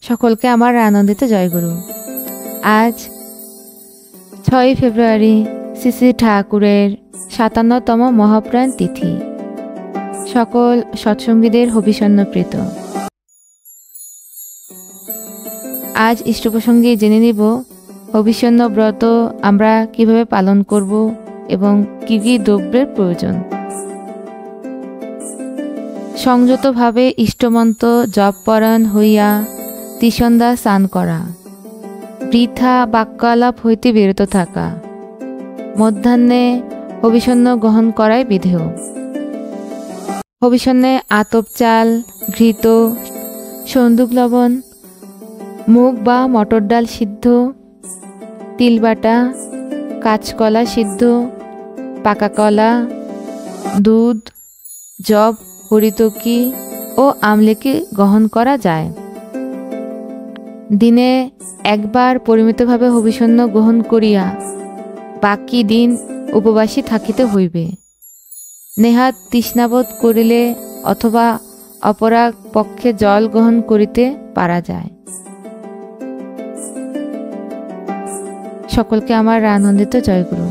সকলকে আমার আনন্দিত জয়গুরু। আজ 6 ফেব্রুয়ারি শ্রী শ্রী ঠাকুরের 57তম মহাপ্রাণ তিথি। সকল সৎসঙ্গীদের হবিষণ্ণপ্রীত। আজ ইষ্ট প্রসঙ্গে জেনে নিব হবিষণ্ণ ব্রত আমরা কিভাবে পালন করব এবং কি কি দ্রব্যের প্রয়োজন। সংযতভাবে ইষ্টমন্ত্র জপপরায়ণ হইয়া ত্রিসন্ধ্যা স্নান করা, বৃথা বাক্যালাপ হইতে বিরত থাকা, মধ্যাহ্নে হবিষণ্ণ গ্রহণ করাই বিধেয়। হবিষণ্ণে আতপ চাল, ঘৃত, সন্দুক লবণ, মুগ বা মটর ডাল সিদ্ধ, তিল বাটা, কাঁচকলা সিদ্ধ, পাকা কলা, দুধ, জব, হরিতকি ও আমলকি গ্রহণ করা যায়। দিনে একবার পরিমিতভাবে হবিষণ্ণ গ্রহণ করিয়া বাকি দিন উপবাসী থাকিতে হইবে। নেহাত তৃষ্ণাবোধ করিলে অথবা অপরাগ পক্ষে জল গ্রহণ করিতে পারা যায়। সকলকে আমার আনন্দিত জয়গুরু।